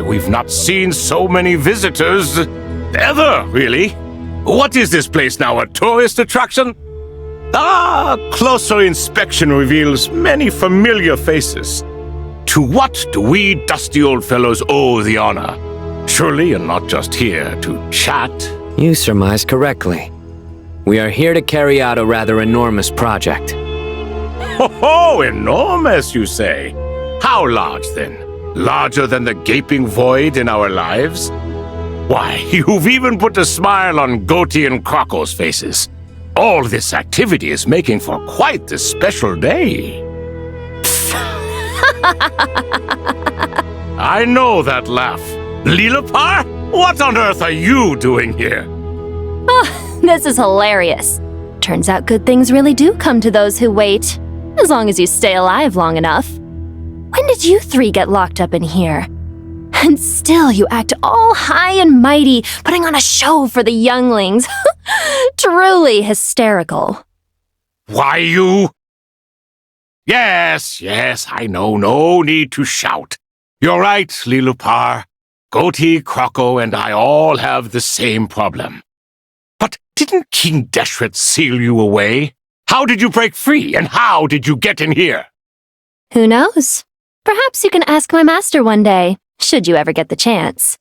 we've not seen so many visitors ever, really. What is this place now, a tourist attraction? Closer inspection reveals many familiar faces. To what do we dusty old fellows owe the honor? Surely you're not just here to chat. You surmise correctly. We are here to carry out a rather enormous project. Ho, enormous, you say? How large, then? Larger than the gaping void in our lives? Why, you've even put a smile on Goatee and Crocco's faces. All this activity is making for quite the special day. I know that laugh. Lilapar, what on earth are you doing here? Oh, this is hilarious. Turns out good things really do come to those who wait, as long as you stay alive long enough. When did you three get locked up in here? And still you act all high and mighty, putting on a show for the younglings. Truly hysterical. Why, you... Yes, I know, no need to shout. You're right, Lilupar. Goatee, Crocco, and I all have the same problem. But didn't King Deshret seal you away? How did you break free, and how did you get in here? Who knows? Perhaps you can ask my master one day, should you ever get the chance.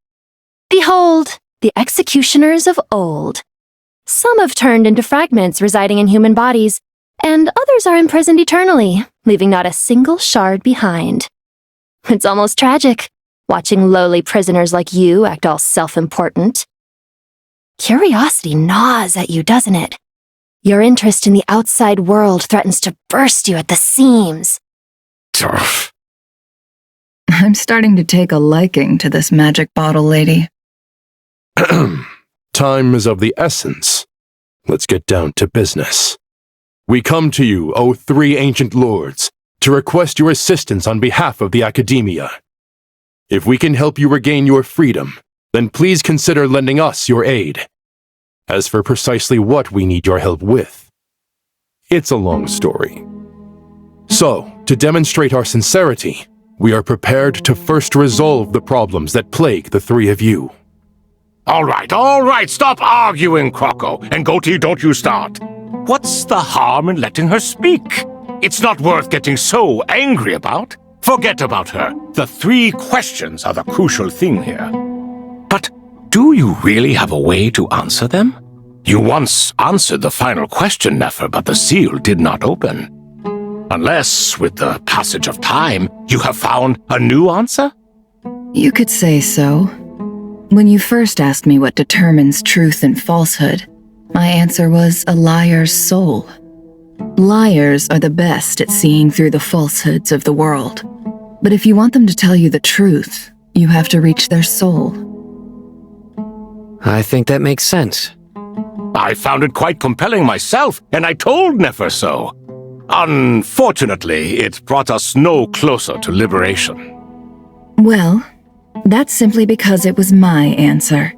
Behold, the executioners of old. Some have turned into fragments residing in human bodies, and others are imprisoned eternally, leaving not a single shard behind. It's almost tragic, watching lowly prisoners like you act all self-important. Curiosity gnaws at you, doesn't it? Your interest in the outside world threatens to burst you at the seams. Turf. I'm starting to take a liking to this magic bottle lady. Time is of the essence. Let's get down to business. We come to you, O three ancient lords, to request your assistance on behalf of the Academia. If we can help you regain your freedom, then please consider lending us your aid. As for precisely what we need your help with, it's a long story. So, to demonstrate our sincerity, we are prepared to first resolve the problems that plague the three of you. All right, stop arguing, Crocco, and Goatee, don't you start. What's the harm in letting her speak? It's not worth getting so angry about. Forget about her. The three questions are the crucial thing here. But do you really have a way to answer them? You once answered the final question, Nefer, but the seal did not open. Unless, with the passage of time, you have found a new answer? You could say so. When you first asked me what determines truth and falsehood, my answer was a liar's soul. Liars are the best at seeing through the falsehoods of the world. But if you want them to tell you the truth, you have to reach their soul. I think that makes sense. I found it quite compelling myself, and I told Nefer so. Unfortunately, it brought us no closer to liberation. Well, that's simply because it was my answer,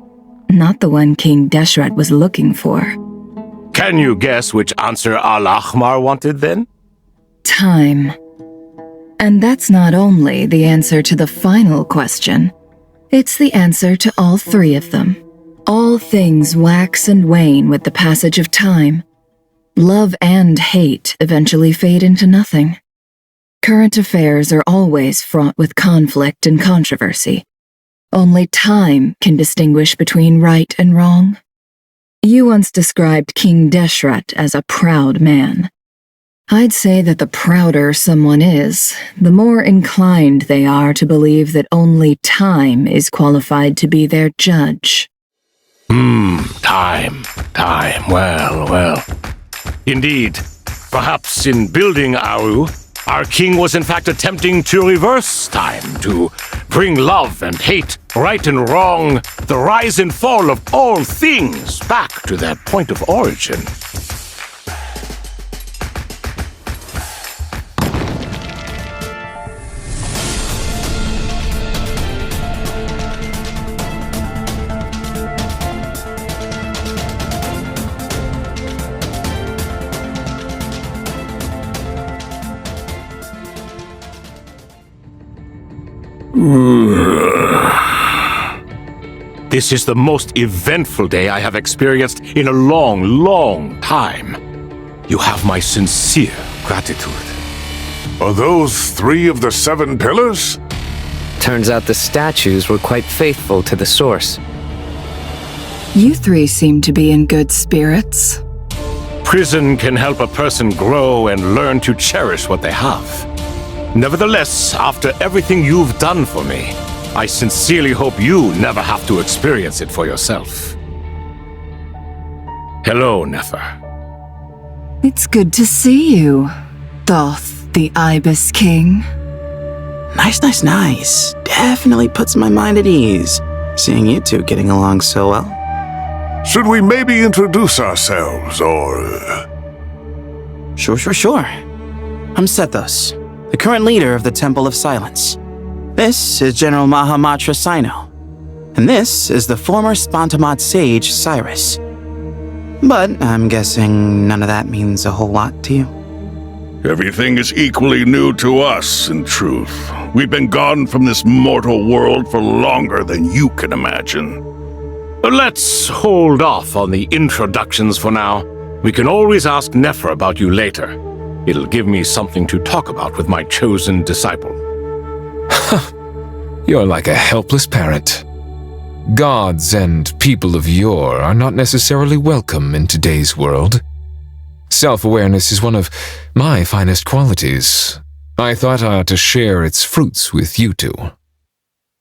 not the one King Deshret was looking for. Can you guess which answer Al-Ahmar wanted then? Time. And that's not only the answer to the final question, it's the answer to all three of them. All things wax and wane with the passage of time. Love and hate eventually fade into nothing. Current affairs are always fraught with conflict and controversy. Only time can distinguish between right and wrong. You once described King Deshret as a proud man. I'd say that the prouder someone is, the more inclined they are to believe that only time is qualified to be their judge. Time. Well. Indeed, perhaps in building Aru, our king was in fact attempting to reverse time, to bring love and hate, right and wrong, the rise and fall of all things back to their point of origin. This is the most eventful day I have experienced in a long, long time. You have my sincere gratitude. Are those 3 of the 7 pillars? Turns out the statues were quite faithful to the source. You 3 seem to be in good spirits. Prison can help a person grow and learn to cherish what they have. Nevertheless, after everything you've done for me, I sincerely hope you never have to experience it for yourself. Hello, Nefer. It's good to see you, Thoth, the Ibis King. Nice. Definitely puts my mind at ease, seeing you 2 getting along so well. Should we maybe introduce ourselves, or... Sure. I'm Sethos, the current leader of the Temple of Silence. This is General Mahamatra Sino, and this is the former Spontamod sage Cyrus. But I'm guessing none of that means a whole lot to you. Everything is equally new to us, in truth. We've been gone from this mortal world for longer than you can imagine. Let's hold off on the introductions for now. We can always ask Nefer about you later. It'll give me something to talk about with my chosen disciple. You're like a helpless parrot. Gods and people of yore are not necessarily welcome in today's world. Self-awareness is one of my finest qualities. I thought I ought to share its fruits with you 2.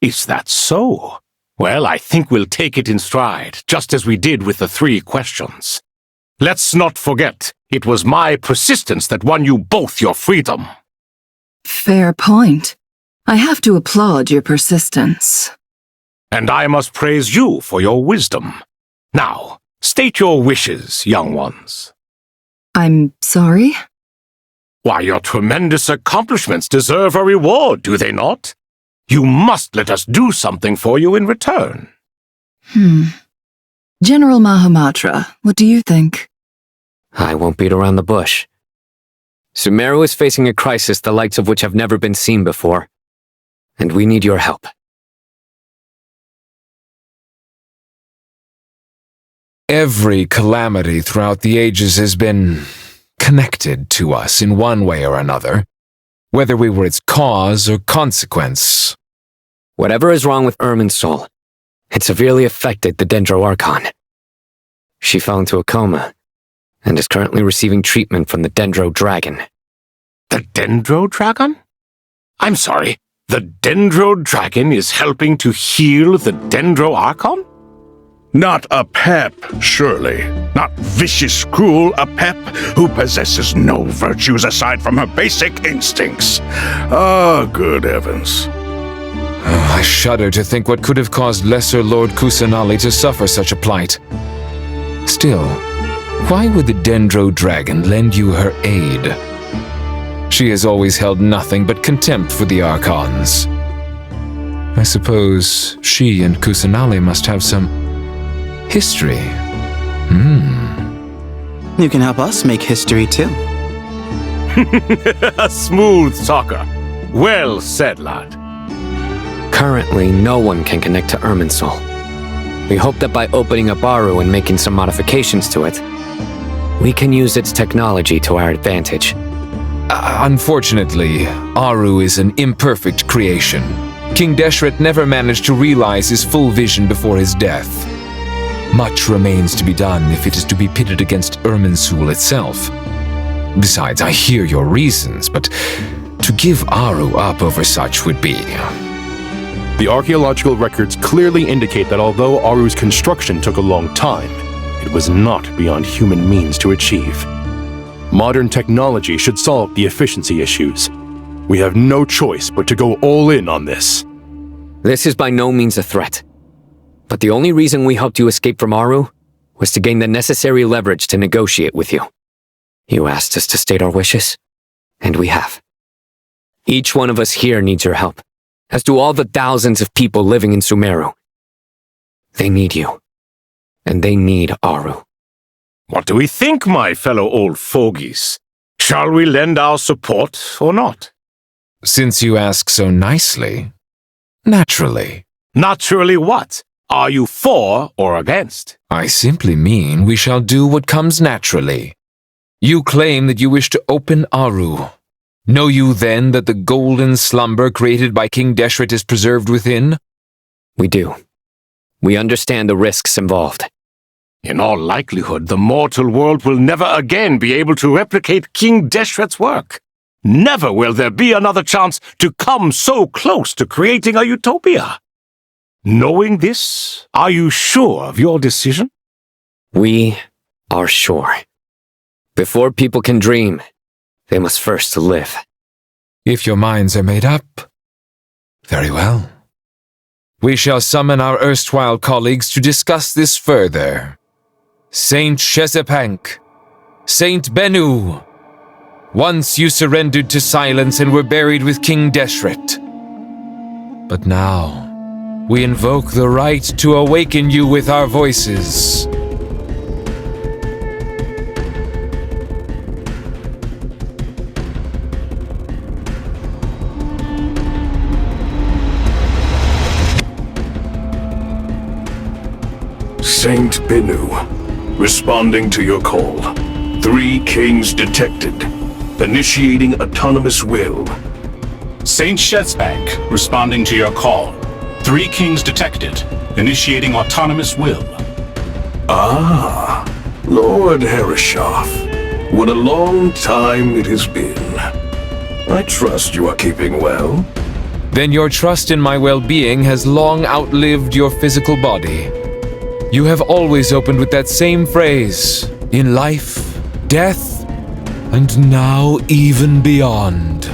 Is that so? Well, I think we'll take it in stride, just as we did with the 3 questions. Let's not forget, it was my persistence that won you both your freedom. Fair point. I have to applaud your persistence. And I must praise you for your wisdom. Now, state your wishes, young ones. I'm sorry? Why, your tremendous accomplishments deserve a reward, do they not? You must let us do something for you in return. General Mahamatra, what do you think? I won't beat around the bush. Sumeru is facing a crisis the likes of which have never been seen before. And we need your help. Every calamity throughout the ages has been connected to us in one way or another, whether we were its cause or consequence. Whatever is wrong with Irminsul, it severely affected the Dendro Archon. She fell into a coma and is currently receiving treatment from the Dendro Dragon. The Dendro Dragon? I'm sorry, the Dendro Dragon is helping to heal the Dendro Archon? Not a pep, surely. Not vicious, cruel a pep who possesses no virtues aside from her basic instincts. Ah, good heavens. I shudder to think what could have caused Lesser Lord Kusanali to suffer such a plight. Still, why would the Dendro Dragon lend you her aid? She has always held nothing but contempt for the Archons. I suppose she and Kusanali must have some history. You can help us make history too. A smooth talker. Well said, lad. Currently, no one can connect to Irminsul. We hope that by opening up Aru and making some modifications to it, we can use its technology to our advantage. Unfortunately, Aru is an imperfect creation. King Deshret never managed to realize his full vision before his death. Much remains to be done if it is to be pitted against Irminsul itself. Besides, I hear your reasons, but to give Aru up over such would be... The archaeological records clearly indicate that although Aru's construction took a long time, it was not beyond human means to achieve. Modern technology should solve the efficiency issues. We have no choice but to go all in on this. This is by no means a threat. But the only reason we helped you escape from Aru was to gain the necessary leverage to negotiate with you. You asked us to state our wishes, and we have. Each one of us here needs your help, as do all the thousands of people living in Sumeru. They need you, and they need Aru. What do we think, my fellow old fogies? Shall we lend our support or not? Since you ask so nicely, naturally. Naturally what? Are you for or against? I simply mean we shall do what comes naturally. You claim that you wish to open Aru. Know you then that the golden slumber created by King Deshret is preserved within? We do. We understand the risks involved. In all likelihood, the mortal world will never again be able to replicate King Deshret's work. Never will there be another chance to come so close to creating a utopia. Knowing this, are you sure of your decision? We are sure. Before people can dream, they must first live. If your minds are made up, very well. We shall summon our erstwhile colleagues to discuss this further. Saint Shezepank, Saint Bennu, once you surrendered to silence and were buried with King Deshret. But now, we invoke the right to awaken you with our voices. Saint Bennu, responding to your call. 3 kings detected. Initiating autonomous will. Saint Shezepank, responding to your call. 3 kings detected. Initiating autonomous will. Ah, Lord Herreshoff. What a long time it has been. I trust you are keeping well. Then your trust in my well-being has long outlived your physical body. You have always opened with that same phrase, in life, death, and now even beyond.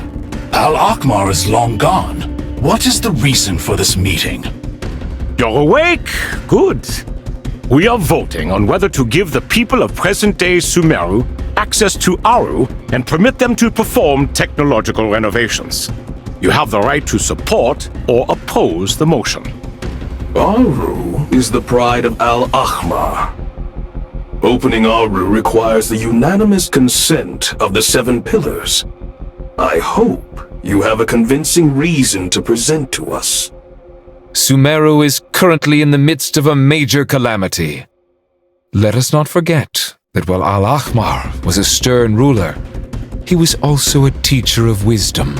Al-Akhmar is long gone. What is the reason for this meeting? You're awake? Good. We are voting on whether to give the people of present-day Sumeru access to Aru and permit them to perform technological renovations. You have the right to support or oppose the motion. Aru is the pride of Al-Akhmar. Opening Aru requires the unanimous consent of the 7 pillars. I hope you have a convincing reason to present to us. Sumeru is currently in the midst of a major calamity. Let us not forget that while Al-Akhmar was a stern ruler, he was also a teacher of wisdom.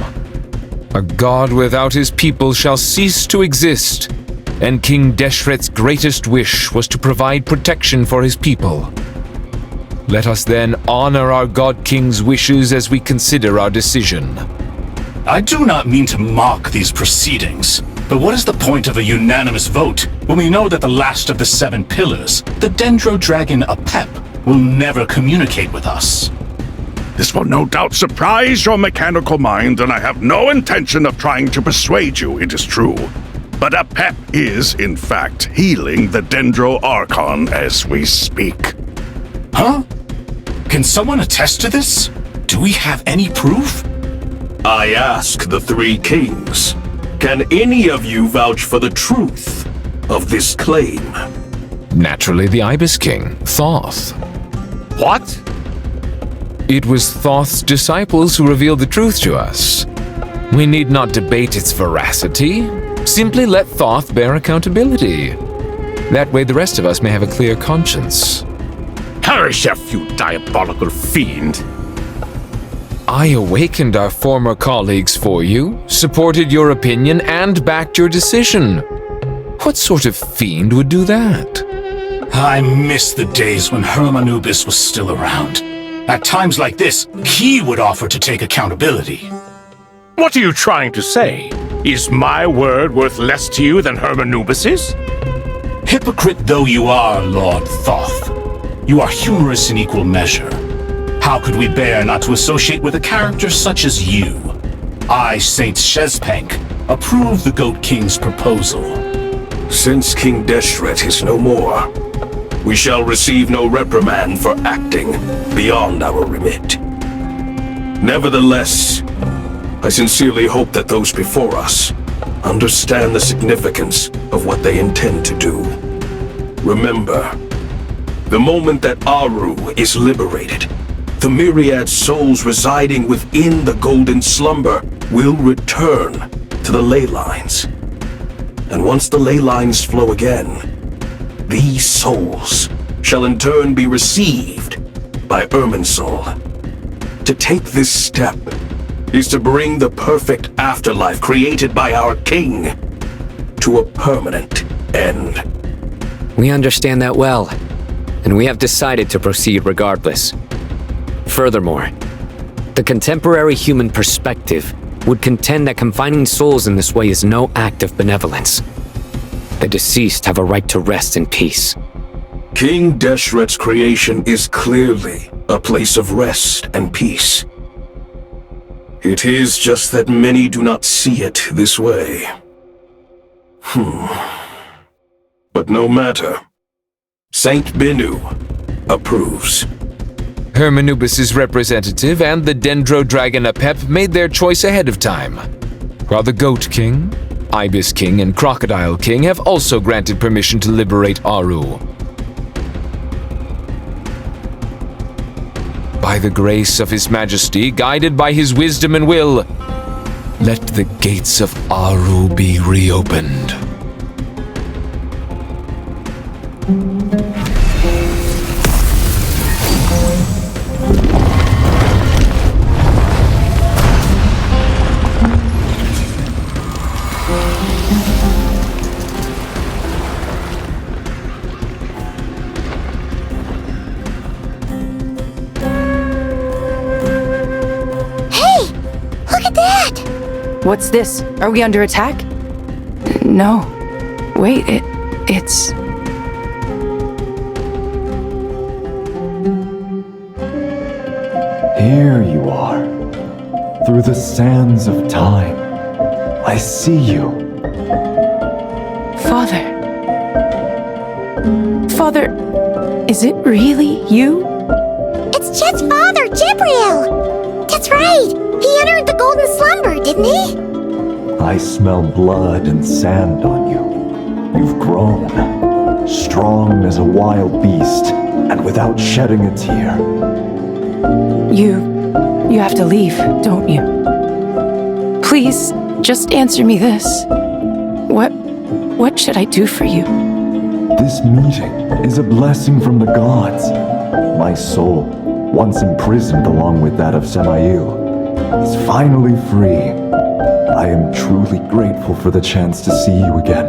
A god without his people shall cease to exist, and King Deshret's greatest wish was to provide protection for his people. Let us then honor our God King's wishes as we consider our decision. I do not mean to mock these proceedings, but what is the point of a unanimous vote when we know that the last of the 7 pillars, the Dendro Dragon Apep, will never communicate with us? This will no doubt surprise your mechanical mind, and I have no intention of trying to persuade you it is true. But Apep is, in fact, healing the Dendro Archon as we speak. Huh? Can someone attest to this? Do we have any proof? I ask the 3 kings, can any of you vouch for the truth of this claim? Naturally, the Ibis King, Thoth. What? It was Thoth's disciples who revealed the truth to us. We need not debate its veracity. Simply let Thoth bear accountability. That way the rest of us may have a clear conscience. Herreshoff, you diabolical fiend! I awakened our former colleagues for you, supported your opinion, and backed your decision. What sort of fiend would do that? I miss the days when Hermanubis was still around. At times like this, he would offer to take accountability. What are you trying to say? Is my word worth less to you than Hermanubis's? Hypocrite though you are, Lord Thoth, you are humorous in equal measure. How could we bear not to associate with a character such as you? I, Saint Shezepank, approve the Goat King's proposal. Since King Deshret is no more, we shall receive no reprimand for acting beyond our remit. Nevertheless, I sincerely hope that those before us understand the significance of what they intend to do. Remember, the moment that Aru is liberated, the myriad souls residing within the golden slumber will return to the ley lines. And once the ley lines flow again, these souls shall in turn be received by Irminsul. To take this step is to bring the perfect afterlife created by our king to a permanent end. We understand that well, and we have decided to proceed regardless. Furthermore, the contemporary human perspective would contend that confining souls in this way is no act of benevolence. The deceased have a right to rest in peace. King Deshret's creation is clearly a place of rest and peace. It is just that many do not see it this way. But no matter. Saint Benu approves. Hermanubis' representative and the Dendro Dragon Apep made their choice ahead of time, while the Goat King, Ibis King, and Crocodile King have also granted permission to liberate Aru. By the grace of His Majesty, guided by his wisdom and will, let the gates of Aru be reopened. What's this? Are we under attack? No. Wait, it's... Here you are. Through the sands of time. I see you. Father. Father, is it really you? It's Jet's father, Jibriel! That's right! He entered the golden slumber, didn't he? I smell blood and sand on you. You've grown, strong as a wild beast, and without shedding a tear. You have to leave, don't you? Please, just answer me this. What should I do for you? This meeting is a blessing from the gods. My soul, once imprisoned along with that of Samael, is finally free. I am truly grateful for the chance to see you again.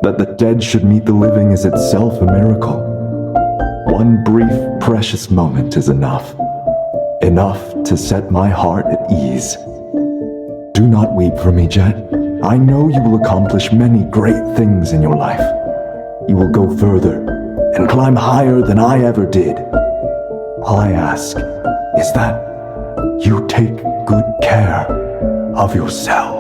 That the dead should meet the living is itself a miracle. One brief, precious moment is enough. Enough to set my heart at ease. Do not weep for me, Jet. I know you will accomplish many great things in your life. You will go further and climb higher than I ever did. All I ask is that you take good care of yourself.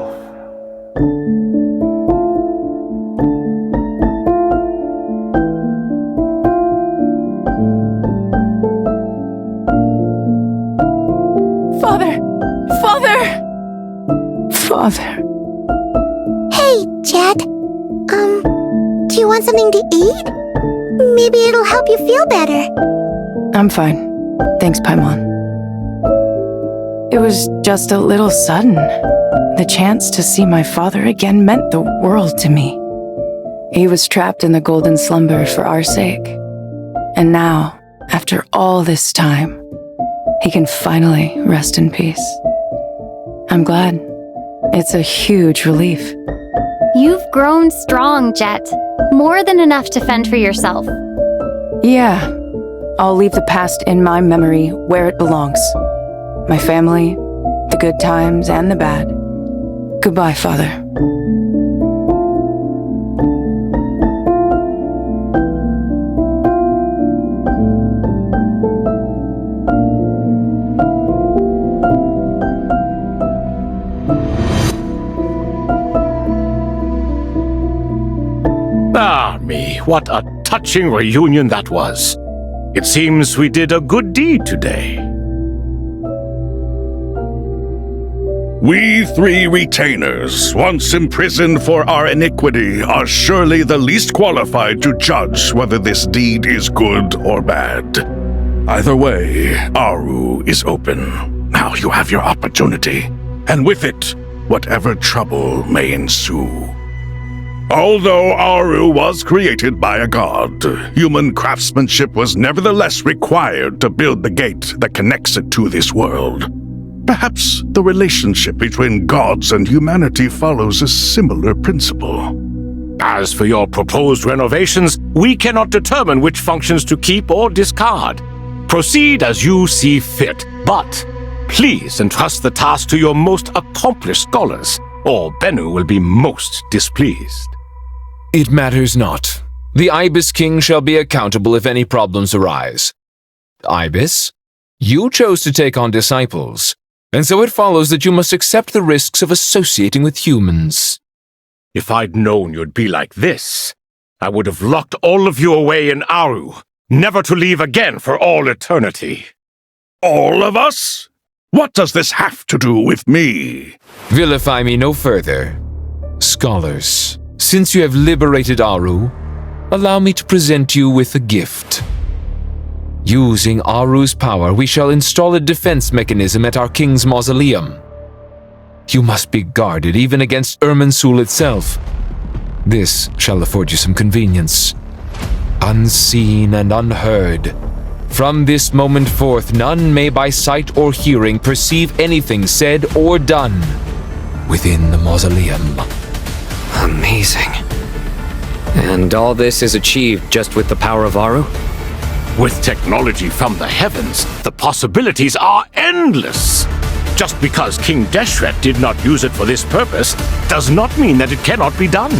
Father. Hey, Jet. Do you want something to eat? Maybe it'll help you feel better. I'm fine. Thanks, Paimon. It was just a little sudden. The chance to see my father again meant the world to me. He was trapped in the golden slumber for our sake. And now, after all this time, he can finally rest in peace. I'm glad. It's a huge relief. You've grown strong, Jet. More than enough to fend for yourself. Yeah. I'll leave the past in my memory where it belongs. My family, the good times and the bad. Goodbye, Father. Ah, me, what a touching reunion that was. It seems we did a good deed today. We three retainers, once imprisoned for our iniquity, are surely the least qualified to judge whether this deed is good or bad. Either way, Aru is open. Now you have your opportunity, and with it, whatever trouble may ensue. Although Aru was created by a god, human craftsmanship was nevertheless required to build the gate that connects it to this world. Perhaps the relationship between gods and humanity follows a similar principle. As for your proposed renovations, we cannot determine which functions to keep or discard. Proceed as you see fit, but please entrust the task to your most accomplished scholars, or Bennu will be most displeased. It matters not. The Ibis King shall be accountable if any problems arise. Ibis, you chose to take on disciples, and so it follows that you must accept the risks of associating with humans. If I'd known you'd be like this, I would have locked all of you away in Aru, never to leave again for all eternity. All of us? What does this have to do with me? Vilify me no further. Scholars, since you have liberated Aru, allow me to present you with a gift. Using Aru's power, we shall install a defense mechanism at our king's mausoleum. You must be guarded even against Irminsul itself. This shall afford you some convenience. Unseen and unheard. From this moment forth, none may by sight or hearing perceive anything said or done within the mausoleum. Amazing. And all this is achieved just with the power of Aru? With technology from the heavens, the possibilities are endless. Just because King Deshret did not use it for this purpose does not mean that it cannot be done.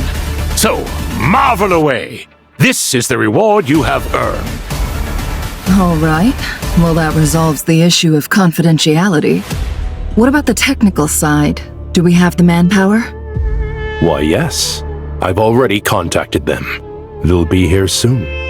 So, marvel away. This is the reward you have earned. All right. Well, that resolves the issue of confidentiality. What about the technical side? Do we have the manpower? Why, yes. I've already contacted them. They'll be here soon.